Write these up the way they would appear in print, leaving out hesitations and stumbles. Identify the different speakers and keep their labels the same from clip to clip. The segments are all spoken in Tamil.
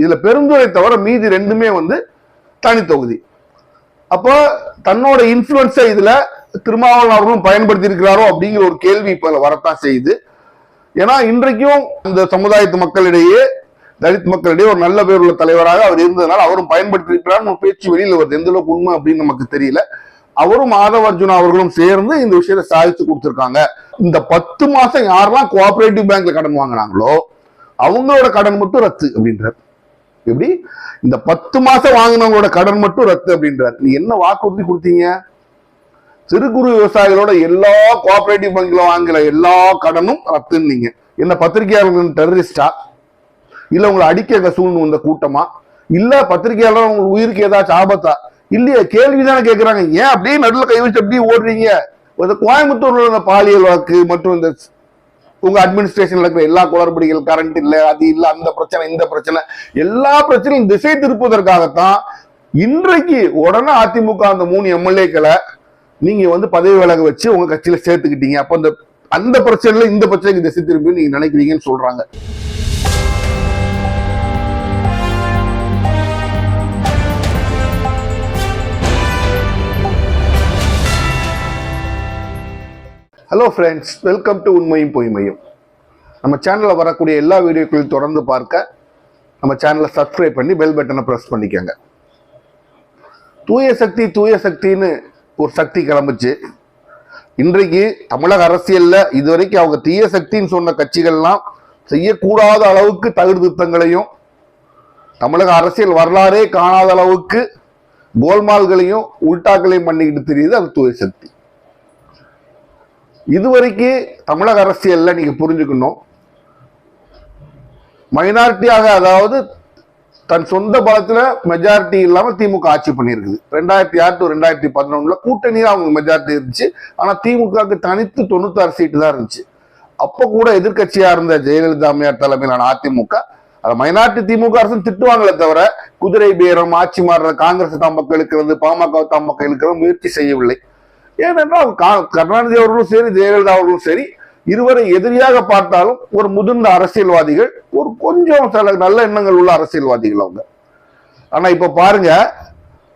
Speaker 1: இதுல பெருந்துறை தவிர மீதி ரெண்டுமே வந்து தனி தொகுதி. அப்போ தன்னோட இன்ஃபுளுன்ஸை இதுல திருமாவளவன் அவர்களும் பயன்படுத்தி இருக்கிறாரோ அப்படிங்கிற ஒரு கேள்வி இப்ப வரத்தான் செய்யுது. ஏன்னா இன்றைக்கும் இந்த சமுதாயத்து மக்களிடையே, தலித் மக்களிடையே ஒரு நல்ல பேர் உள்ள தலைவராக அவர் இருந்ததுனால அவரும் பயன்படுத்தி இருக்கிறார் பேச்சு வெளியில வருது. எந்த அளவுக்கு உண்மை அப்படின்னு நமக்கு தெரியல. அவரும் மாதவ அர்ஜுனா அவர்களும் சேர்ந்து இந்த விஷயத்தை சாதிச்சு கொடுத்திருக்காங்க. இந்த 10 மாசம் யாரெல்லாம் கோஆபரேட்டிவ் பேங்க்ல கடன் வாங்கினாங்களோ அவங்களோட கடன் மட்டும் ரத்து அப்படின்றார். எப்படி இந்த 10 மாசம் வாங்கினவங்களோட கடன் மட்டும் ரத்து அப்படின்றார். நீ என்ன வாக்குறுதி கொடுத்தீங்க? சிறு குறு விவசாயிகளோட எல்லா கோஆபரேட்டிவ் பேங்க்ல வாங்கல எல்லா கடனும் ரத்துன்னு. நீங்க என்ன பத்திரிகையாளர்கள் டெரரிஸ்டா, இல்ல உங்களை அடிக்க சூழ்ந்து வந்த கூட்டமா, இல்ல பத்திரிகையாளர் உங்க உயிருக்கு ஏதாச்சும் ஆபத்தா? இல்லையா, கேள்விதானே கேட்கிறாங்க. ஏன் அப்படியே நடுவில் கை வச்சு அப்படியே ஓடுறீங்க? கோயம்புத்தூர்ல பாலியல் வாக்கு மற்றும் இந்த உங்க அட்மினிஸ்ட்ரேஷன்ல இருக்கிற எல்லா குளறுபடிகள், கரண்ட் இல்ல, அது இல்ல, அந்த பிரச்சனை, இந்த பிரச்சனை, எல்லா பிரச்சனையும் திசை திருப்புவதற்காகத்தான் இன்றைக்கு உடனே அதிமுக அந்த 3 எம்எல்ஏக்களை நீங்க வந்து பதவி விலக வச்சு உங்க கட்சியில சேர்த்துக்கிட்டீங்க. அப்ப அந்த பிரச்சனைல இந்த பிரச்சனைக்கு திசை திருப்பி நீங்க நினைக்கிறீங்கன்னு சொல்றாங்க. ஹலோ ஃப்ரெண்ட்ஸ், வெல்கம் டு உண்மையும் பொய்மையும். நம்ம சேனலில் வரக்கூடிய எல்லா வீடியோக்களையும் தொடர்ந்து பார்க்க நம்ம சேனலை சப்ஸ்கிரைப் பண்ணி பெல் பட்டனை ப்ரெஸ் பண்ணிக்கோங்க. தூய சக்தி தூய சக்தின்னு ஒரு சக்தி கிளம்பிச்சு. இன்றைக்கு தமிழக அரசியல்ல இதுவரைக்கும் அவங்க தீய சக்தின்னு சொன்ன கட்சிகள்லாம் செய்யக்கூடாத அளவுக்கு தகுதிருத்தங்களையும், தமிழக அரசியல் வரலாறே காணாத அளவுக்கு கோல்மால்களையும் உல்டாக்களையும் பண்ணிக்கிட்டு தெரியுது அது தூய சக்தி. இதுவரைக்கும் தமிழக அரசியல்ல நீங்க புரிஞ்சுக்கணும், மைனாரிட்டியாக, அதாவது தன் சொந்த பலத்துல மெஜாரிட்டி இல்லாம திமுக ஆட்சி பண்ணியிருக்குது. 2006 to 2011 கூட்டணியில அவங்க மெஜாரிட்டி இருந்துச்சு. ஆனா திமுகவுக்கு தனித்து 96 சீட்டு தான் இருந்துச்சு. அப்ப கூட எதிர்கட்சியா இருந்த ஜெயலலிதா அம்மையார் தலைமையிலான அதிமுக அதை மைனாரிட்டி திமுக அரசு திட்டுவாங்களே தவிர குதிரை பேரம், ஆட்சி மாறுற காங்கிரஸ் தாம்பக்கம் இழுக்கிறது, பாமக தாம்பக்கம் இழுக்கிறது முயற்சி செய்யவில்லை. ஏனென்றால் கருணாநிதி அவர்களும் சரி, ஜெயலலிதா அவர்களும் சரி, இருவரை எதிரியாக பார்த்தாலும் ஒரு முதிர்ந்த அரசியல்வாதிகள், ஒரு கொஞ்சம் சில நல்ல எண்ணங்கள் உள்ள அரசியல்வாதிகள் அவங்க. ஆனா இப்ப பாருங்க,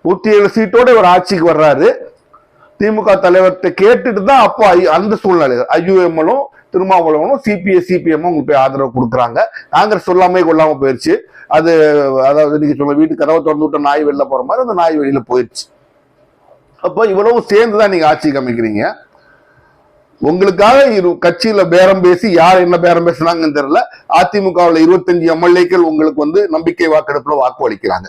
Speaker 1: 107 சீட்டோட ஒரு ஆட்சிக்கு வர்றாரு. திமுக தலைவர்கிட்ட கேட்டுட்டு தான் அப்போ அந்த சூழ்நிலை ஐயுஎம்எலும் திருமாவளவனும் சிபிஎம் உங்களுக்கு போய் ஆதரவு கொடுக்குறாங்க. காங்கிரஸ் சொல்லாமே கொள்ளாம போயிடுச்சு. அது அதாவது நீங்க சொல்ல வீட்டு கதவை திறந்து விட்ட நாய் வெளில போற மாதிரி அந்த நாய் வெளியில போயிடுச்சு. அப்போ இவ்வளவு சேர்ந்துதான் நீங்க ஆட்சிக்கு அமைக்கிறீங்க. உங்களுக்காக கட்சியில பேரம் பேசி யார் என்ன பேரம் பேசினாங்கன்னு தெரியல. அதிமுகவில் 25 எம்எல்ஏக்கள் உங்களுக்கு வந்து நம்பிக்கை வாக்கெடுப்புல வாக்கு அளிக்கிறாங்க.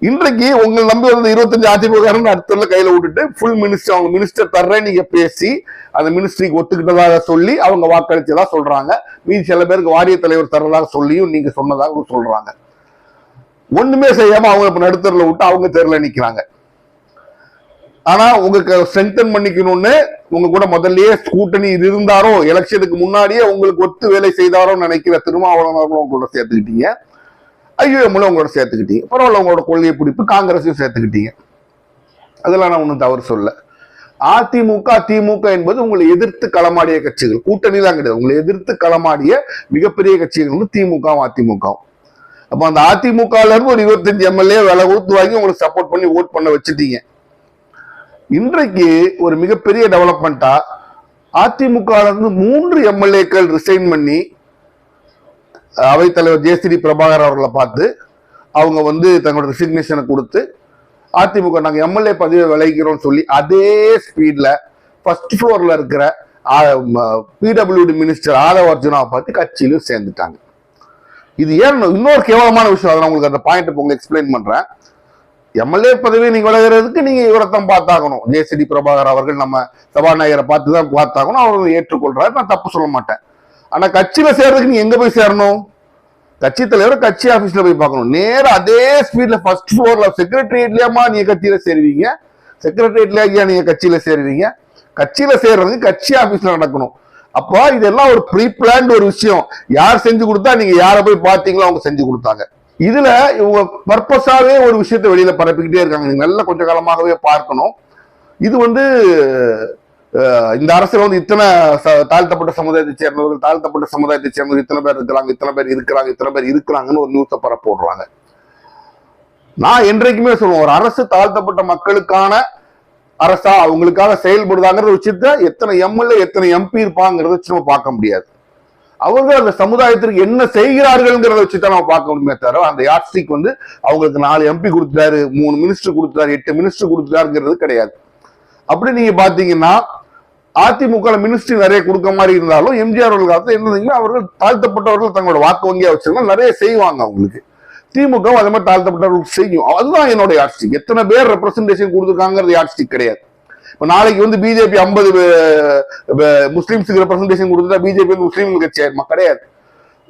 Speaker 1: இன்றைக்கு உங்களை நம்பி வந்து 25 அதிமுக அடுத்த கையில விட்டுட்டு ஃபுல் மினிஸ்டர், அவங்க மினிஸ்டர் தர்றேன் நீங்க பேசி அந்த மினிஸ்ட்ரிக்கு ஒத்துக்கிட்டதாக சொல்லி அவங்க வாக்களிச்சதா சொல்றாங்க. மீதி சில பேருக்கு வாரிய தலைவர் தர்றதாக சொல்லியும் நீங்க சொன்னதாக சொல்றாங்க. ஒண்ணுமே செய்யாம அவங்க இப்ப நடுத்தரில் விட்டு அவங்க தேர்தல நிக்கிறாங்க. ஆனா உங்களுக்கு ஸ்ட்ரெங்தன் பண்ணிக்கணும்னு உங்க கூட முதல்லயே கூட்டணி இருந்தாரோ, எலெக்ஷனுக்கு முன்னாடியே உங்களுக்கு ஒத்து வேலை செய்தாரோ நினைக்கிற திருமாவளவன் உங்களோட சேர்த்துக்கிட்டீங்க, ஐயுஎம்ல உங்களோட சேர்த்துக்கிட்டீங்க. பரவாயில்ல, உங்களோட கொள்கையை பிடிப்பு காங்கிரஸையும் சேர்த்துக்கிட்டீங்க. அதெல்லாம் நான் ஒன்றும் தவறு சொல்ல. அதிமுக திமுக என்பது உங்களை எதிர்த்து களமாடிய கட்சிகள், கூட்டணி தான் கிடையாது. உங்களை எதிர்த்து களமாடிய மிகப்பெரிய கட்சிகள் திமுகவும் அதிமுகவும். அப்ப அந்த அதிமுகல இருந்து ஒரு 25 எம்எல்ஏ விலை கொடுத்து வாங்கி உங்களுக்கு சப்போர்ட் பண்ணி ஓட் பண்ண வச்சுட்டீங்க. இன்றைக்கு ஒரு மிகப்பெரிய டெவலப்மெண்டா அதிமுக இருந்து 3 எம்எல்ஏக்கள் ரிசைன் பண்ணி அவைத்தலைவர் ஜேசிடி பிரபாகர் அவர்களை பார்த்து அவங்க வந்து தங்களோட ரெசிக்னேஷனை கொடுத்து அதிமுக நாங்க எம்எல்ஏ பதவியை விளைகிறோம் சொல்லி அதே ஸ்பீட்ல ஃபர்ஸ்ட் ஃப்ளோர்ல இருக்கிற பிடபிள்யூடி மினிஸ்டர் ஆதவ அர்ஜுனாவை பார்த்து கட்சியிலும் சேர்ந்துட்டாங்க. இது ஏன் இன்னொரு கேவலமான விஷயம், அதை உங்களுக்கு அந்த பாயிண்ட் உங்களுக்கு எக்ஸ்பிளைன் பண்றேன். எம்எல்ஏ பதவியை நீங்க விளைகிறதுக்கு நீங்க இவரைத்தான் பார்த்தாகணும். ஜேசிடி பிரபாகர் அவர்கள் நம்ம சபாநாயகரை பார்த்து தான் பார்த்தாகணும். அவர் ஏற்றுக்கொள்றாரு, நான் தப்பு சொல்ல மாட்டேன். ஆனா கட்சியில சேர்றதுக்கு நீங்க எங்க போய் சேரணும்? கட்சி தலைவர் கட்சி ஆபீஸ்ல போய் பார்க்கணும். நேரம் அதே ஸ்பீட்ல ஃபர்ஸ்ட் ஃப்ளோர்ல செக்ரட்டரியேட்லயாமா நீங்க கட்சியில சேருவீங்க, செக்ரட்டரியேட்லயா நீங்க கட்சியில சேருவீங்க. கட்சியில சேர்றதுக்கு கட்சி ஆபீஸ்ல நடக்கணும். அப்போ இதெல்லாம் ஒரு ப்ரீ பிளான்ட் ஒரு விஷயம். யார் செஞ்சு கொடுத்தா நீங்க யாரை போய் பார்த்தீங்களோ அவங்க செஞ்சு கொடுத்தாங்க. இதுல இவங்க பர்பஸாவே ஒரு விஷயத்தை வெளியில பரப்பிக்கிட்டே இருக்காங்க. நீங்க நல்லா கொஞ்ச காலமாகவே பார்க்கணும். இது வந்து இந்த அரசுல வந்து இத்தனை தாழ்த்தப்பட்ட சமுதாயத்தை சேர்ந்தவர்கள், தாழ்த்தப்பட்ட சமுதாயத்தை சேர்ந்தவர்கள் இத்தனை பேர் இருக்கிறாங்க, இத்தனை பேர் இருக்கிறாங்க, இத்தனை பேர் இருக்கிறாங்கன்னு ஒரு நியூஸை பரப்போடுறாங்க. நான் என்றைக்குமே சொல்லுவேன், ஒரு அரசு தாழ்த்தப்பட்ட மக்களுக்கான அரசா அவங்களுக்காக செயல்படுதாங்கிற விஷயத்த எத்தனை எம்எல்ஏ எத்தனை எம்பி இருப்பாங்கிறத வச்சு நம்ம பார்க்க முடியாது. அவர்கள் அந்த சமுதாயத்திற்கு என்ன செய்கிறார்கள்ங்கிறத வச்சுதான் நம்ம பார்க்க முடியுமே தவிர அந்த யாட்ஸ்டிக் வந்து அவங்களுக்கு 4 எம்பி கொடுத்துட்டாரு, 3 மினிஸ்டர் கொடுத்துட்டாரு, 8 மினிஸ்டர் கொடுத்துட்டாருங்கிறது கிடையாது. அப்படி நீங்க பாத்தீங்கன்னா அதிமுக மினிஸ்ட்ரி நிறைய கொடுக்க மாதிரி இருந்தாலும் எம்ஜிஆர் அவர்கள் காலத்துல என்ன அவர்கள் தாழ்த்தப்பட்டவர்கள் தங்களோட வாக்கு வங்கியா வச்சிருந்தா நிறைய செய்வாங்க அவங்களுக்கு. திமுக அதே மாதிரி தாழ்த்தப்பட்டவர்களுக்கு செய்யும். அதுதான் என்னோட யாட்ஸ்டிக். எத்தனை பேர் ரெப்ரசன்டேஷன் கொடுத்துருக்காங்கிறது யாட்ஸ்டிக் கிடையாது. இப்ப நாளைக்கு வந்து பிஜேபி 50 முஸ்லிம்ஸுக்கு ரெப்ரசன்டேஷன் கொடுத்துட்டா பிஜேபி வந்து முஸ்லீம்கள் கட்சி ஆயிருமா? கிடையாது.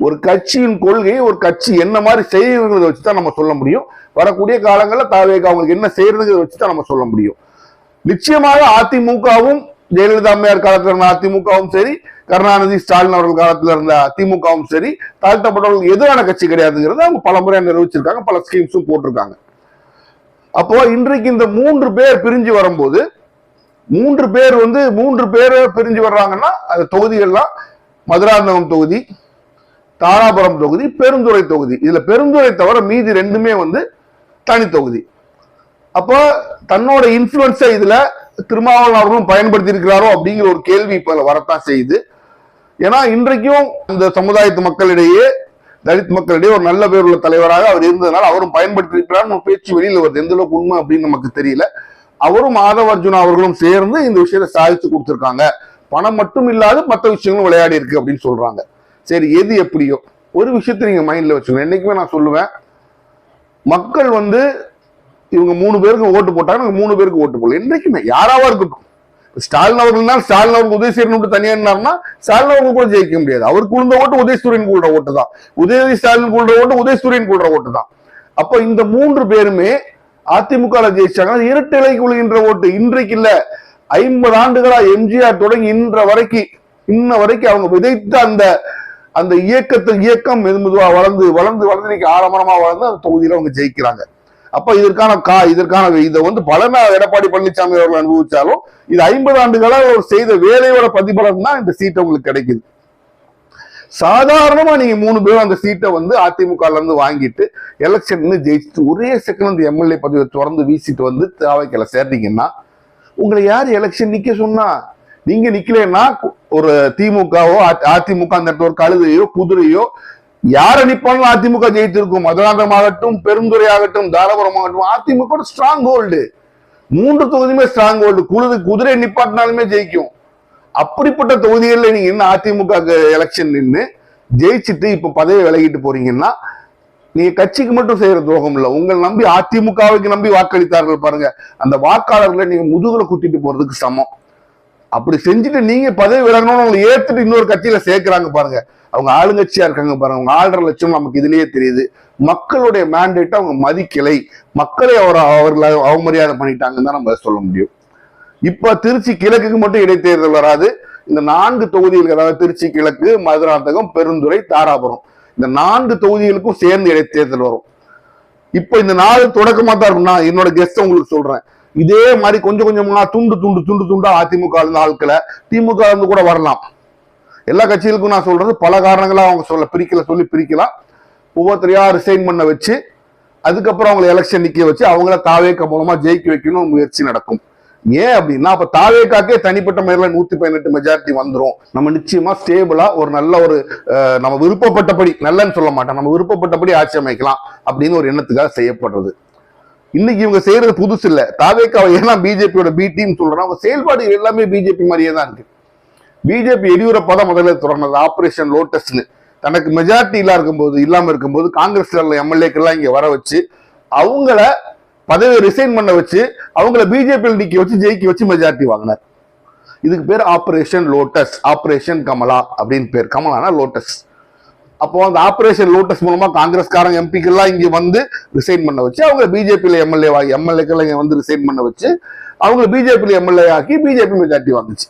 Speaker 1: ஒரு கட்சியின் கொள்கையை ஒரு கட்சி என்ன மாதிரி செய்யறதை வச்சுதான் நம்ம சொல்ல முடியும். வரக்கூடிய காலங்களில் தாவேக அவங்களுக்கு என்ன செய்யறதுங்கிறத வச்சுதான் நம்ம சொல்ல முடியும். நிச்சயமாக அதிமுகவும் ஜெயலலிதா அம்மையார் காலத்துல இருந்த அதிமுகவும் சரி, கருணாநிதி ஸ்டாலின் அவர்கள் காலத்துல இருந்த அதிமுகவும் சரி, தாழ்த்தப்பட்டவர்களுக்கு எதிரான கட்சி கிடையாதுங்கிறத அவங்க பல முறையா நிரூபிச்சிருக்காங்க, பல ஸ்கீம்ஸும் போட்டிருக்காங்க. அப்போ இன்றைக்கு இந்த 3 பேர் பிரிஞ்சு வரும்போது 3 பேர் பிரிஞ்சு வர்றாங்கன்னா அது தொகுதிகள்லாம் மதுராந்தகம் தொகுதி, தாராபுரம் தொகுதி, பெருந்துறை தொகுதி. இதுல பெருந்துறை தவிர மீதி 2மே வந்து தனி தொகுதி. அப்போ தன்னோட இன்ஃபுளுன்ஸை இதுல திருமாவளவன் அவர்களும் பயன்படுத்தி இருக்கிறாரோ அப்படிங்கிற ஒரு கேள்வி இப்ப வரத்தான் செய்யுது. ஏன்னா இன்றைக்கும் இந்த சமுதாயத்து மக்களிடையே, தலித் மக்களிடையே ஒரு நல்ல பேர் உள்ள தலைவராக அவர் இருந்ததுனால அவரும் பயன்படுத்தி இருக்கிறார் பேச்சு வெளியில வருது. எந்த அளவுக்கு உண்மை அப்படின்னு நமக்கு தெரியல. அவரும் மாதவ அர்ஜுனா அவர்களும் சேர்ந்து இந்த விஷயத்தை சாதிச்சு கொடுத்திருக்காங்க. பணம் மட்டும் இல்லாத மற்ற விஷயங்களும் விளையாடி இருக்கு அப்படின்னு சொல்றாங்க. சரி, எது எப்படியோ ஒரு விஷயத்தை நீங்க மைண்ட்ல வச்சுக்கணும். என்னைக்குமே நான் சொல்லுவேன், மக்கள் வந்து இவங்க 3 பேருக்கு ஓட்டு போட்டாங்க, 3 பேருக்கு ஓட்டு போடல. என்றைக்குமே யாராவா இருக்கட்டும், ஸ்டாலின் அவர்கள் ஸ்டாலின் அவருக்கு உதவி செய்யணும் தனியா இருந்தாருன்னா ஸ்டாலின் அவர்கள் கூட ஜெயிக்க முடியாது. அவருக்கு உள்ள ஓட்டு உதயசூரியன் கூட ஓட்டு தான், உதயநிதி ஸ்டாலின் கூட ஓட்டு உதயசூரியன் கூட ஓட்டு தான். அப்ப இந்த 3 பேருமே அதிமுக ஜெயிச்சாங்க. இரட்டை இலைக்கு விழுகின்ற ஓட்டு இன்றைக்கு இல்ல, 50 ஆண்டுகளா எம்ஜிஆர் தொடங்கி இன்ன வரைக்கும் அவங்க விதைத்த அந்த இயக்கம் மெதுவா வளர்ந்து இன்னைக்கு ஆலமரமா வளர்ந்து அந்த தொகுதியில அவங்க ஜெயிக்கிறாங்க. அப்ப இதற்கான இதை வந்து பலன எடப்பாடி பழனிசாமி அவர்கள் அனுபவிச்சாலும் இது 50 ஆண்டுகளா செய்த வேலையோட பிரதிபலன் தான் இந்த சீட் உங்களுக்கு கிடைக்குது. சாதாரணமா நீங்க 3 பேரும் அந்த சீட்டை வந்து அதிமுக இருந்து வாங்கிட்டு எலெக்ஷன் ஜெயிச்சுட்டு ஒரே செகண்ட் எம்எல்ஏ பதவியை தொடர்ந்து வீசிட்டு வந்து தாவைக்கல சேர்றீங்கன்னா உங்களை யார் எலெக்ஷன் நிக்க சொன்னா? நீங்க நிக்கலன்னா ஒரு திமுகவோ அதிமுக அந்த ஒரு கழுதையோ குதிரையோ யார் அனுப்பாலும் அதிமுக ஜெயித்திருக்கும். மதுராந்தகம் ஆகட்டும், பெருந்துறை ஆகட்டும், தாராபுரம் ஆகட்டும், அதிமுக ஸ்ட்ராங் ஹோல்டு. 3 தொகுதியுமே ஸ்ட்ராங் ஹோல்டு. குதிரை நிப்பாட்டினாலுமே ஜெயிக்கும். அப்படிப்பட்ட தொகுதிகளில் நீங்க என்ன அதிமுக எலெக்ஷன் நின்று ஜெயிச்சுட்டு இப்ப பதவி விலகிட்டு போறீங்கன்னா நீங்க கட்சிக்கு மட்டும் செய்யற துரோகம் இல்லை. உங்களை நம்பி அதிமுகவுக்கு நம்பி வாக்களித்தார்கள் பாருங்க, அந்த வாக்காளர்களை நீங்க முதுகுல குத்திட்டு போறதுக்கு சமம். அப்படி செஞ்சுட்டு நீங்க பதவி விலகணும்னு அவங்களை ஏத்துட்டு இன்னொரு கட்சியில சேர்க்கிறாங்க பாருங்க, அவங்க ஆளுங்கட்சியா இருக்காங்க பாருங்க. அவங்க ஆள்ற லட்சம் நமக்கு இதுலயே தெரியுது. மக்களுடைய மேண்டேட்டை அவங்க மதிக்கலை, மக்களை அவர்களை அவமரியாதை பண்ணிட்டாங்கன்னு தான் நம்ம சொல்ல முடியும். இப்ப திருச்சி கிழக்குக்கு மட்டும் இடைத்தேர்தல் வராது. இந்த 4 தொகுதிகளுக்கு, அதாவது திருச்சி கிழக்கு, மதுராந்தகம், பெருந்துறை, தாராபுரம், இந்த 4 தொகுதிகளுக்கும் சேர்ந்து இடைத்தேர்தல் வரும். இப்ப இந்த 4 தொடக்கமா தான் இருக்கும். நான் என்னோட கெஸ்ட் உங்களுக்கு சொல்றேன். இதே மாதிரி கொஞ்சம் கொஞ்சமா துண்டா அதிமுக இருந்த ஆட்களை திமுக இருந்து கூட வரலாம். எல்லா கட்சிகளுக்கும் நான் சொல்றது பல காரணங்களா அவங்க பிரிக்கலாம். ஒவ்வொருத்தரையா ரிசைன் பண்ண வச்சு அதுக்கப்புறம் அவங்களை எலெக்ஷன் நிக்க வச்சு அவங்கள தாவேக்க மூலமா ஜெயிக்க வைக்கணும் முயற்சி நடக்கும். ஏன் அப்படின்னா அப்ப தாவேக்காக்கே தனிப்பட்ட முறையில் 118 மெஜாரிட்டி வந்துடும். நம்ம நிச்சயமா ஸ்டேபிளா ஒரு நல்ல ஒரு நம்ம விருப்பப்பட்டபடி, நல்லன்னு சொல்ல மாட்டோம், நம்ம விருப்பப்பட்டபடி ஆட்சி அமைக்கலாம் அப்படின்னு ஒரு எண்ணத்துக்காக செய்யப்படுறது. இன்னைக்கு இவங்க செய்யறது புதுசு இல்ல. தாவேக்காவை ஏன்னா பிஜேபியோட பி டீம் சொல்றோம், அவங்க செயல்பாடு எல்லாமே பிஜேபி மாதிரியே தான் இருக்கு. பிஜேபி எடியூரப்பா தான் முதல்ல தொடர்ந்தது ஆபரேஷன் லோட்டஸ்னு. தனக்கு மெஜாரிட்டி இல்லாம இருக்கும்போது காங்கிரஸ்ல எம்எல்ஏக்கெல்லாம் இங்க வர வச்சு அவங்கள பதவியை ரிசைன் பண்ண வச்சு அவங்கள பிஜேபியில் நிக்க வச்சு ஜெயிக்க வச்சு மெஜாரிட்டி வாங்கினார். இதுக்கு பேர் ஆபரேஷன் லோட்டஸ், ஆபரேஷன் கமலா அப்படின்னு பேர். கமலானா லோட்டஸ். அப்போ அந்த ஆபரேஷன் லோட்டஸ் மூலமா காங்கிரஸ்காரங்க எம்பிக்கெல்லாம் இங்க வந்து ரிசைன் பண்ண வச்சு அவங்க பிஜேபியில எம்எல்ஏக்கள் இங்க வந்து ரிசைன் பண்ண வச்சு அவங்க பிஜேபியில எம்எல்ஏ ஆக்கி பிஜேபி மெஜாரிட்டி வாங்குச்சு.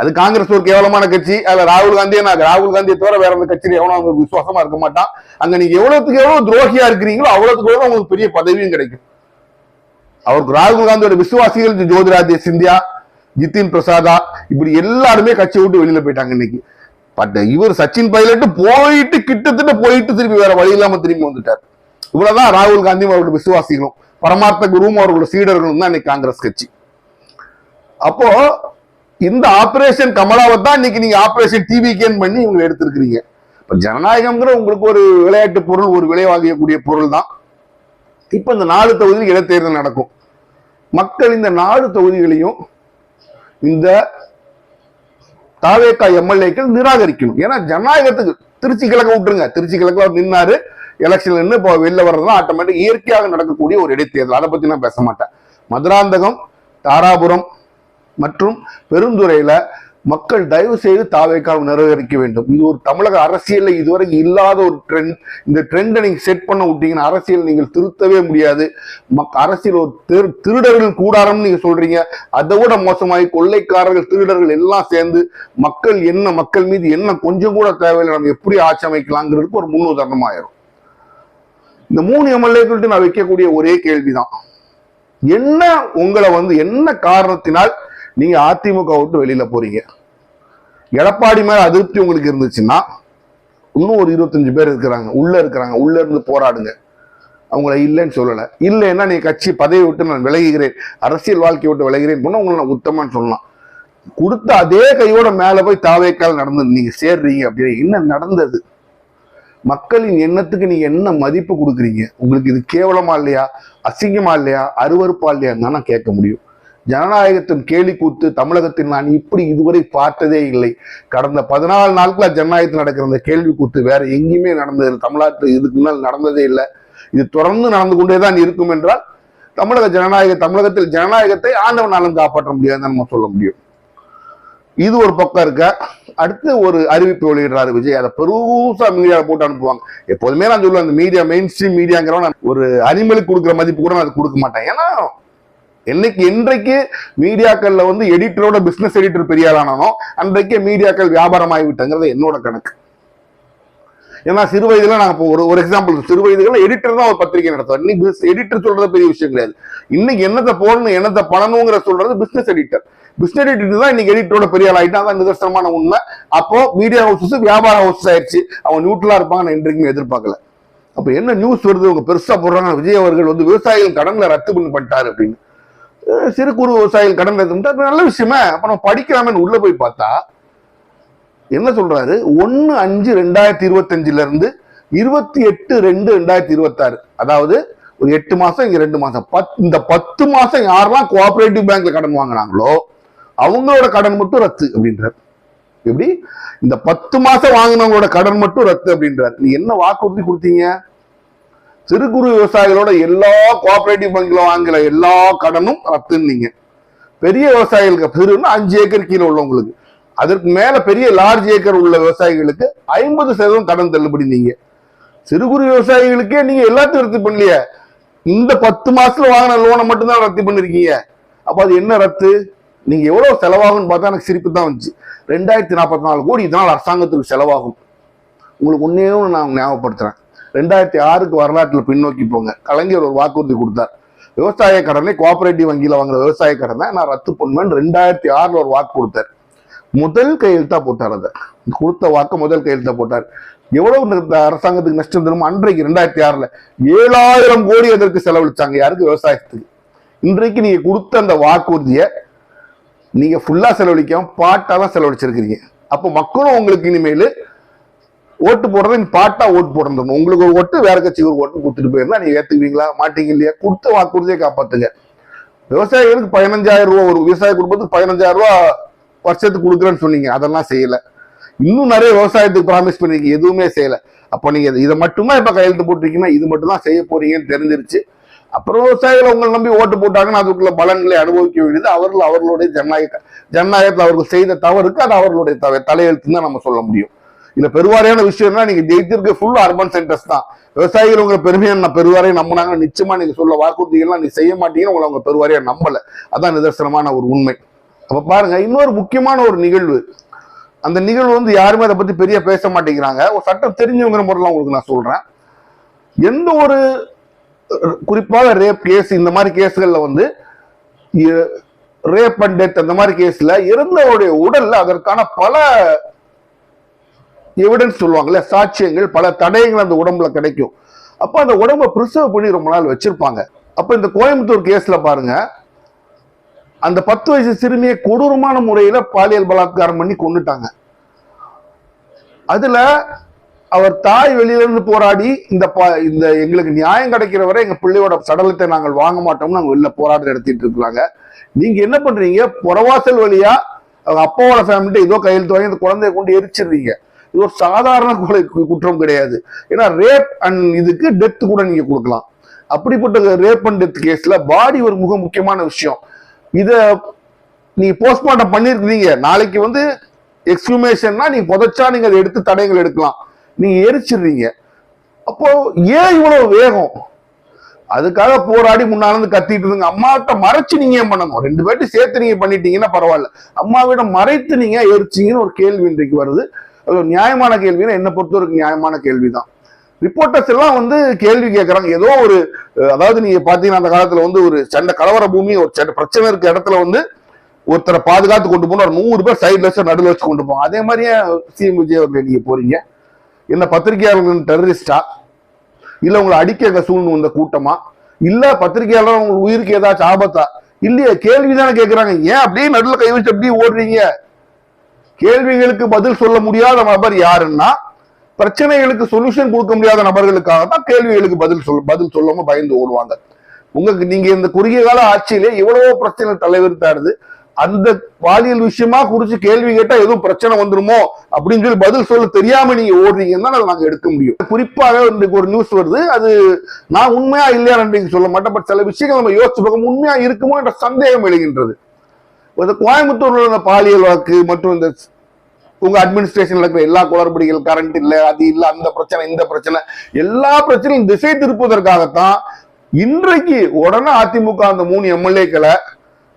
Speaker 1: அது காங்கிரஸ் ஒரு கேவலமான கட்சி. அதுல ராகுல் காந்தியை தவிர வேற அந்த கட்சியில எவனும் அவங்க விசுவாசமா இருக்க மாட்டான். அங்க நீங்க எவ்வளவு துரோகியா இருக்கிறீங்களோ அவ்வளவுக்கு உங்களுக்கு பெரிய பதவியும் கிடைக்கும். அவருக்கு ராகுல் காந்தியோட விசுவாசிகள் ஜோதிராதித்ய சிந்தியா, ஜிதின் பிரசாதா, இப்படி எல்லாருமே கட்சி விட்டு வெளியில போயிட்டாங்க இன்னைக்கு. பட் இவர் சச்சின் பைலட் போயிட்டு கிட்டத்தட்ட போயிட்டு திரும்பி வேற வழி இல்லாம திரும்பி வந்துட்டார். இவ்வளவுதான் ராகுல் காந்தி அவருடைய விசுவாசிகளும் பரமார்த்த குருவும் அவர்களோட சீடர்களும் தான் இன்னைக்கு காங்கிரஸ் கட்சி. அப்போ இந்த ஆபரேஷன் கமலாவை தான் இன்னைக்கு நீங்க ஆபரேஷன் டிவிகேன் பண்ணி இவங்க எடுத்திருக்கிறீங்க. இப்ப ஜனநாயகம்ங்கிற உங்களுக்கு ஒரு விளையாட்டு பொருள், ஒரு விலை வாங்கக்கூடிய பொருள் தான். இப்ப இந்த 4 தொகுதியில் இடைத்தேர்தல் நடக்கும். மக்கள் இந்த 4 தொகுதிகளையும் இந்த தாவேகா எம்எல்ஏக்கள் நிராகரிக்கணும். ஏன்னா ஜனநாயகத்துக்கு திருச்சி கிழக்க விட்டுருங்க, திருச்சி கிழக்குல நின்னாரு எலெக்ஷன்ல நின்று இப்போ வெளில வர்றதுலாம் ஆட்டோமேட்டிக் இயற்கையாக நடக்கக்கூடிய ஒரு இடைத்தேர்தல். அதை பத்தி நான் பேச மாட்டேன். மதுராந்தகம், தாராபுரம் மற்றும் பெருந்துறையில மக்கள் தயவு செய்து தாவேக்காவை நிராகரிக்க வேண்டும். இது ஒரு தமிழக அரசியல்ல இதுவரை இல்லாத ஒரு ட்ரெண்ட். இந்த ட்ரெண்டை நீங்க செட் பண்ண விட்டீங்கன்னா அரசியல் நீங்கள் திருத்தவே முடியாது. அரசியல் ஒரு திருடர்கள் கூடாரம்னு நீங்க சொல்றீங்க. அதை விட மோசமாகி கொள்ளைக்காரர்கள், திருடர்கள் எல்லாம் சேர்ந்து மக்கள் மீது என்ன கொஞ்சம் கூட தேவையில்லை, நம்ம எப்படி ஆட்சி அமைக்கலாங்கிறதுக்கு ஒரு முன்னுதாரணமாயிரும். இந்த 3 எம்எல்ஏக்கள்கிட்ட நான் வைக்கக்கூடிய ஒரே கேள்விதான், என்ன உங்களை என்ன காரணத்தினால் நீங்க அதிமுக விட்டு வெளியில போறீங்க? எடப்பாடி மேல அதிருப்தி உங்களுக்கு இருந்துச்சுன்னா இன்னும் ஒரு 25 பேர் இருக்கிறாங்க, உள்ள இருந்து போராடுங்க. அவங்கள இல்லைன்னு சொல்லல. இல்லைன்னா நீ கட்சி பதவி விட்டு நான் விலகுகிறேன், அரசியல் வாழ்க்கை விட்டு விலகிறேன் போனா உங்களை நான் உத்தமான்னு சொல்லலாம். கொடுத்த அதே கையோட மேல போய் தாவேக்கால் நடந்து நீங்க சேர்றீங்க. அப்படின்னு என்ன நடந்தது? மக்களின் எண்ணத்துக்கு நீங்க என்ன மதிப்பு கொடுக்குறீங்க? உங்களுக்கு இது கேவலமா இல்லையா, அசிங்கமா இல்லையா, அருவருப்பா இல்லையா நான் கேட்க முடியும். ஜனநாயகத்தின் கேலி கூத்து தமிழகத்தில் நான் இப்படி இதுவரை பார்த்ததே இல்லை. கடந்த 14 நாட்களா ஜனநாயகத்தில் நடக்கிற அந்த கேள்வி கூத்து வேற எங்கேயுமே நடந்தது தமிழ்நாட்டில் இதுக்கு முன்னால் நடந்ததே இல்லை. இது தொடர்ந்து நடந்து கொண்டேதான் இருக்கும் என்றால் தமிழகத்தில் ஜனநாயகத்தை ஆண்டவனாலும் காப்பாற்ற முடியாதுன்னு நம்ம சொல்ல முடியும். இது ஒரு பக்கம் இருக்க. அடுத்து ஒரு அறிவிப்பு வெளியிடுறாரு விஜய். அதை பெருசா மீடியாவில் போட்டு அனுப்புவாங்க. எப்போதுமே நான் சொல்லுவேன், அந்த மீடியா மெயின் ஸ்ட்ரீம் மீடியாங்கிறவன் ஒரு அனிமலுக்கு கொடுக்குற மதிப்பு கூட நான் அது கொடுக்க மாட்டேன். ஏன்னா இன்றைக்கு மீடியாக்கள்ல எடிட்டரோட பிசினஸ் எடிட்டர் பெரிய ஆளானோ அன்றைக்கே மீடியாக்கள் வியாபாரம் ஆகிவிட்டங்கிறது என்னோட கணக்கு. ஏன்னா சிறு வயதுல நாங்க ஒரு எக்ஸாம்பிள், சிறு வயதுல எடிட்டர் தான் ஒரு பத்திரிகை நடத்துவார். இன்னைக்கு எடிட்டர் சொல்றது பெரிய விஷயம் கிடையாது. இன்னைக்கு என்னத்தை போடணும் என்னத்தை பண்ணணுங்கிற சொல்றது பிசினஸ் எடிட்டர். பிசினஸ் எடிட்டர் தான் இன்னைக்கு எடிட்டரோட பெரிய ஆள் ஆயிட்டா. தான் நிதர்சனமான உண்மை. அப்போ மீடியா ஹவுசஸ் வியாபார ஹவுசஸ் ஆயிடுச்சு. அவங்க நியூட்ரலா இருப்பாங்க நான் இன்றைக்குமே எதிர்பார்க்கல. அப்ப என்ன நியூஸ் வருது, அவங்க பெருசா போடுறாங்க, விஜய் அவர்கள் விவசாயிகள் கடன்ல ரத்து பண்ணிட்டாரு அப்படின்னு. சிறு குறு விவசாயிகள் கடன் ரத்து நல்ல விஷயமே. அப்ப நம்ம படிக்கலாமே உள்ள போய் பார்த்தா என்ன சொல்றாரு, 1/5/2025 இருந்து 28/2/2026, அதாவது ஒரு 8 மாசம், இங்க 2 மாசம், இந்த 10 மாசம் யாரெல்லாம் கோஆபரேட்டிவ் பேங்க்ல கடன் வாங்கினாங்களோ அவங்களோட கடன் மட்டும் ரத்து அப்படின்றார். எப்படி இந்த 10 மாசம் வாங்கினவங்களோட கடன் மட்டும் ரத்து அப்படின்றார். நீ என்ன வாக்குறுதி கொடுத்தீங்க? சிறு குறு விவசாயிகளோட எல்லா கோஆபரேட்டிவ் பேங்க்ல வாங்கல எல்லா கடனும் ரத்துன்னீங்க. பெரிய விவசாயிகளுக்கு சிறுன்னா 5 ஏக்கர் கீழே உள்ளவங்களுக்கு, அதற்கு மேல பெரிய லார்ஜ் ஏக்கர் உள்ள விவசாயிகளுக்கு 50% கடன் தள்ளுபடி. நீங்க சிறு குறு விவசாயிகளுக்கே நீங்க எல்லாத்தையும் ரத்து பண்ணலையே, இந்த 10 மாசத்துல வாங்கின லோனை மட்டும்தான் ரத்து பண்ணிருக்கீங்க. அப்ப அது என்ன ரத்து? நீங்க எவ்வளவு செலவாகும்னு பார்த்தா எனக்கு சிரிப்பு தான் வந்துச்சு. 2044 கோடி இதனால் அரசாங்கத்துக்கு செலவாகும். உங்களுக்கு ஒன்னே நான் ஞாபகப்படுத்துறேன். 2006 வரலாற்றில் பின்னோக்கி போங்க. கலைஞர் ஒரு வாக்குறுதி கொடுத்தார், விவசாய கடனை கோஆபரேட்டிவ் வங்கியில வாங்குற விவசாய கடனை நான் ரத்து பண்ணுவேன் 2006 ஒரு வாக்கு கொடுத்தார். முதல் கையெழுத்தா போட்டார். அதை கொடுத்த வாக்க முதல் கையெழுத்தா போட்டார். எவ்வளவு அரசாங்கத்துக்கு நஷ்டம் தரும்? அன்றைக்கு 2006 7,000 கோடி அதற்கு செலவழிச்சாங்க. யாருக்கு? விவசாயத்துக்கு. இன்றைக்கு நீங்க கொடுத்த அந்த வாக்குறுதியை நீங்க ஃபுல்லா செலவழிக்காம பாட்டா தான் செலவழிச்சிருக்கிறீங்க. அப்போ மக்களும் உங்களுக்கு இனிமேல் ஓட்டு போடுறது பாட்டா ஓட்டு போடணும். உங்களுக்கு ஒரு ஓட்டு வேற கட்சிக்கு ஒரு ஓட்டு கொடுத்துட்டு போயிருந்தா நீங்க ஏத்துக்குவீங்களா? மாட்டீங்க இல்லையா? கொடுத்த வாக்குறுதியை காப்பாத்துங்க. விவசாயிகளுக்கு 15,000 ரூபாய், ஒரு விவசாய குடும்பத்துக்கு 15,000 ரூபாய் வருஷத்துக்கு கொடுக்குறேன்னு சொன்னீங்க, அதெல்லாம் செய்யல. இன்னும் நிறைய விவசாயத்துக்கு ப்ராமிஸ் பண்ணிருக்கீங்க, எதுவுமே செய்யல. அப்ப நீங்க இதை மட்டும்தான் இப்ப கையெழுத்து போட்டிருக்கீங்கன்னா இது மட்டும் தான் செய்ய போறீங்கன்னு தெரிஞ்சிருச்சு. அப்புறம் விவசாயிகள் உங்களை நம்பி ஓட்டு போட்டாங்கன்னா அதுக்குள்ள பலன்களை அனுபவிக்க வேண்டியது அவர்களுடைய ஜனநாயகத்தில் அவர்கள் செய்த தவறுக்கு அது அவர்களுடைய தலையெழுத்து தான் நம்ம சொல்ல முடியும். இதுல பெருவாரியான விஷயம்னா நீங்க ஜெயித்திருக்க ஃபுல் அர்பன் சென்டர்ஸ் தான். விவசாயிகள் உங்களை பெருமையா பெருவாரியை நம்பினாங்க. நிச்சயமா நீங்க சொல்ல வாக்குறுதிகள்லாம் நீ செய்ய மாட்டீங்கன்னு உங்களை அவங்க பெருவாரியா நம்பல. அதான் நிதர்சனமான ஒரு உண்மை. அப்ப பாருங்க, இன்னொரு முக்கியமான ஒரு நிகழ்வு. அந்த நிகழ்வு யாருமே அதை பத்தி பெரிய பேச மாட்டேங்கிறாங்க. ஒரு சட்டம் தெரிஞ்சவங்கிற முறையில் உங்களுக்கு நான் சொல்றேன். எந்த ஒரு குறிப்பாக ரேப் கேஸ் இந்த மாதிரி கேஸ்கள்ல ரேப் அண்ட் டெத் அந்த மாதிரி கேஸ்ல இறந்தவருடைய உடல்ல அதற்கான பல எவிடன்ஸ் சொல்லுவாங்கல்ல, சாட்சியங்கள், பல தடயங்கள் அந்த உடம்புல கிடைக்கும். அப்ப அந்த உடம்பை பிரிசர்வ் பண்ணி ரொம்ப நாள் வச்சிருப்பாங்க. அப்ப இந்த கோயம்புத்தூர் கேஸ்ல பாருங்க, அந்த 10 வயசு சிறுமியை கொடூரமான முறையில பாலியல் பலாத்காரம் பண்ணி கொண்டுட்டாங்க. அதுல அவர் தாய் வெளியில இருந்து போராடி இந்த எங்களுக்கு நியாயம் கிடைக்கிற வரை எங்க பிள்ளையோட சடலத்தை நாங்கள் வாங்க மாட்டோம்னு நாங்க வெளில போராட்டம் நடத்திட்டு இருக்கிறாங்க. நீங்க என்ன பண்றீங்க, புறவாசல் வழியா அவங்க அப்பாவோட ஃபேமிலிட்ட ஏதோ கையெழுத்து வாங்கி அந்த குழந்தைய கொண்டு எரிச்சிடுறீங்க. இது ஒரு சாதாரண கொலை குற்றம் கிடையாது. ஏன்னா ரேப் அண்ட் இதுக்கு டெத் கூட நீங்க கொடுக்கலாம். அப்படிப்பட்ட ரேப் அண்ட் டெத் கேஸ்ல பாடி ஒரு மிக முக்கியமான விஷயம். இத நீங்க போஸ்ட்மார்ட்டம் பண்ணிருக்கீங்க, நாளைக்கு எக்ஸ்ஹூமேஷன்னா நீங்க புதைச்சா நீங்க அதை எடுத்து தடயங்கள் எடுக்கலாம், நீங்க எரிச்சிடுறீங்க. அப்போ ஏன் இவ்வளவு வேகம்? அதுக்காக போராடி முன்னால கத்திட்டு இருங்க. அம்மாவிட்ட மறைச்சு நீங்க ஏன் பண்ணணும்? 2 பேர்ட்டு சேர்த்து நீங்க பண்ணிட்டீங்கன்னா பரவாயில்ல, அம்மாவிடம் மறைத்து நீங்க எரிச்சிங்கன்னு ஒரு கேள்வி இன்றைக்கு வருது. அது ஒரு நியாயமான கேள்வினா என்ன பொறுத்தவரைக்கும் நியாயமான கேள்விதான். ரிப்போர்ட்டர்ஸ் எல்லாம் கேள்வி கேட்கறாங்க. ஏதோ ஒரு அதாவது நீங்க பாத்தீங்கன்னா அந்த காலத்துல ஒரு சண்டை கலவர பூமி, ஒரு சண்டை பிரச்சனை இருக்க இடத்துல ஒருத்தரை பாதுகாத்து கொண்டு போன ஒரு 100 பேர் சைட்ல வச்சு நடுவில் வச்சு கொண்டு போவோம். அதே மாதிரியே சிஎம் விஜய் அவர்கள் நீங்க போறீங்க. என்ன பத்திரிகையாளர்கள் டெரரிஸ்டா, இல்ல உங்களை அடிக்க சூழ்ந்து வந்த கூட்டமா, இல்ல பத்திரிகையாளர் உங்களுக்கு உயிருக்கு ஏதாச்சும் ஆபத்தா? இல்லையே, கேள்விதானே கேட்கிறாங்க. ஏன் அப்படியே நடுவில் கை வச்சு அப்படியே ஓடுறீங்க? கேள்விகளுக்கு பதில் சொல்ல முடியாத நபர் யாருன்னா, பிரச்சனைகளுக்கு சொல்யூஷன் கொடுக்க முடியாத நபர்களுக்காக தான் கேள்விகளுக்கு பதில் சொல்லாம பயந்து ஓடுவாங்க. நீங்க இந்த குறுகிய கால ஆட்சியிலே எவ்வளவோ பிரச்சனை தலைவிரித்தாடுது. அந்த பாலியல் விஷயமா குறிச்சு கேள்வி கேட்டா எதுவும் பிரச்சனை வந்துருமோ அப்படின்னு சொல்லி பதில் சொல்ல தெரியாம நீங்க ஓடுறீங்கன்னா அதை நாங்க எடுக்க முடியும். குறிப்பாக ஒரு நியூஸ் வருது, அது நான் உண்மையா இல்லையா நன்றிக்கு சொல்ல மாட்டேன், பட் சில விஷயங்கள் நம்ம யோசிச்சு பார்க்க உண்மையா இருக்குமோ என்ற சந்தேகம் எழுகின்றது. கோயம்புத்தூர்ல இந்த பாலியல் வாக்கு மற்றும் இந்த உங்க அட்மினிஸ்ட்ரேஷன்ல இருக்கிற எல்லா குளறுபடிகள், கரண்ட் இல்ல, அது இல்ல, அந்த பிரச்சனை, இந்த பிரச்சனை, எல்லா பிரச்சனையும் திசை திருப்புவதற்காகத்தான் இன்றைக்கு உடனே அதிமுக அந்த 3 எம்எல்ஏக்களை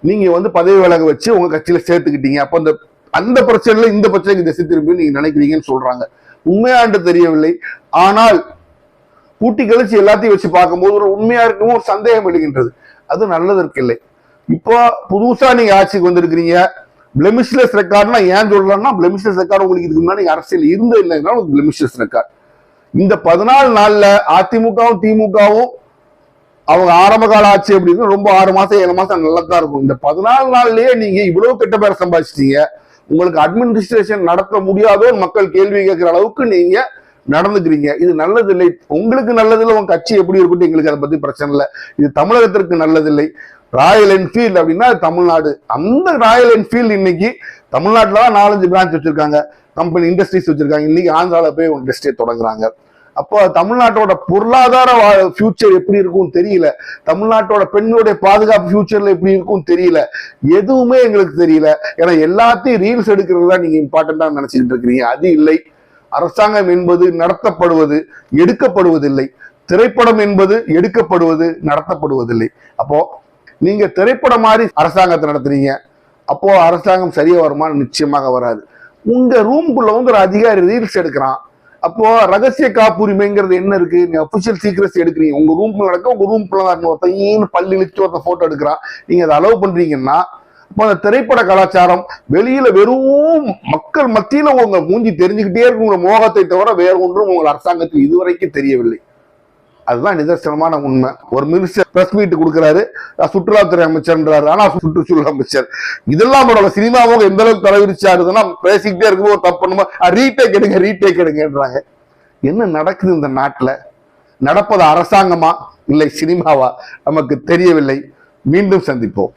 Speaker 1: நீங்க பதவி விலக வச்சு உங்க கட்சியில சேர்த்துக்கிட்டீங்க. அப்ப அந்த பிரச்சனைல இந்த பிரச்சனைக்கு திசை திரும்பி நீங்க நினைக்கிறீங்கன்னு சொல்றாங்க. உண்மையாண்டு தெரியவில்லை. ஆனால் கூட்டி கழிச்சு எல்லாத்தையும் வச்சு பார்க்கும்போது ஒரு உண்மையா இருக்கும் ஒரு சந்தேகம் எழுகின்றது. அது நல்லதற்கு இல்லை. இப்போ புதுசா நீங்க ஆட்சிக்கு வந்திருக்கிறீங்க. பிளெமிஷ்லெஸ் ரெக்கார்ட்னா ஏன் சொல்றேன்னா, பிளெமிஷ்லெஸ் ரெக்கார்டு உங்களுக்கு இதுக்கு முன்னாடி அரசியல் இருந்தே இல்லைன்னா பிளெமிஷ்லெஸ் ரெக்கார்ட். இந்த 14 நாள்ல அதிமுகவும் திமுகவும் அவங்க ஆரம்ப கால ஆட்சி அப்படின்னு ரொம்ப 6 மாசம் 7 மாசம் நல்லா தான் இருக்கும். இந்த 14 நாள்லயே நீங்க இவ்வளவு கெட்ட பேரை சம்பாதிச்சிட்டீங்க. உங்களுக்கு அட்மினிஸ்ட்ரேஷன் நடத்த முடியாதோ மக்கள் கேள்வி கேட்கிற அளவுக்கு நீங்க நடந்துக்கிறீங்க. இது நல்லதில்லை. உங்களுக்கு நல்லதில்லை, உங்க கட்சி எப்படி இருக்கட்டும், எங்களுக்கு அதை பத்தி பிரச்சனை இல்லை. இது தமிழகத்திற்கு நல்லதில்லை. ராயல் என்ஃபீல்டு அப்படின்னா தமிழ்நாடு. அந்த ராயல் என்ஃபீல்டு இன்னைக்கு தமிழ்நாட்டில் தான் 4-5 பிரான்ச் வச்சிருக்காங்க, கம்பெனி இண்டஸ்ட்ரீஸ் வச்சிருக்காங்க. இன்னைக்கு ஆந்திரால போய் ஒரு இண்டஸ்ட்ரியை தொடங்குறாங்க. அப்போ தமிழ்நாட்டோட பொருளாதார ஃபியூச்சர் எப்படி இருக்கும் தெரியல, தமிழ்நாட்டோட பெண்களுடைய பாதுகாப்பு ஃபியூச்சர்ல எப்படி இருக்கும் தெரியல, எதுவுமே எங்களுக்கு தெரியல. ஏன்னா எல்லாத்தையும் ரீல்ஸ் எடுக்கிறது தான் நீங்க இம்பார்ட்டண்டா நினைச்சிட்டு இருக்கிறீங்க. அது இல்லை. அரசாங்கம் என்பது நடத்தப்படுவது, எடுக்கப்படுவதில்லை. திரைப்படம் என்பது எடுக்கப்படுவது, நடத்தப்படுவதில்லை. அப்போ நீங்க திரைப்படம் மாதிரி அரசாங்கத்தை நடத்துறீங்க. அப்போ அரசாங்கம் சரியா வருமானு நிச்சயமாக வராது. உங்க ரூம்குள்ள ஒரு அதிகாரி ரீல்ஸ் எடுக்கிறான். அப்போ ரகசிய காப்புரிமைங்கிறது என்ன இருக்கு? நீங்க அபிஷியல் சீக்ரெட்ஸ் எடுக்கிறீங்க. உங்க ரூம்ல நடக்க உங்க ரூம்குள்ள ஒருத்தன் பள்ளி இழுத்து ஒருத்தன் போட்டோ எடுக்கிறான், நீங்க அதை அலோவ் பண்றீங்கன்னா, அப்போ அந்த திரைப்பட கலாச்சாரம் வெளியில வெறும் மக்கள் மத்தியில உங்க மூஞ்சி தெரிஞ்சுக்கிட்டே இருக்கு, உங்க மோகத்தை தவிர வேற ஒன்றும் உங்கள் அரசாங்கத்தில் இதுவரைக்கும் தெரியவில்லை. அதுதான் நிதர்சனமான உண்மை. ஒரு மினிஸ்டர் பிரஸ் மீட் கொடுக்கிறாரு, சுற்றுலாத்துறை அமைச்சர்ன்றாரு, ஆனா சுற்றுச்சூழல் அமைச்சர். இதெல்லாம் சினிமாவும் எந்த அளவுக்கு தலைவிரிச்சாருதுன்னா பேசிக்கிட்டே இருக்கும், ஒரு தப்பு பண்ணுமா ரீடேக் எடுங்கன்றாங்க. என்ன நடக்குது இந்த நாட்டுல? நடப்பது அரசாங்கமா இல்லை சினிமாவா நமக்கு தெரியவில்லை. மீண்டும் சந்திப்போம்.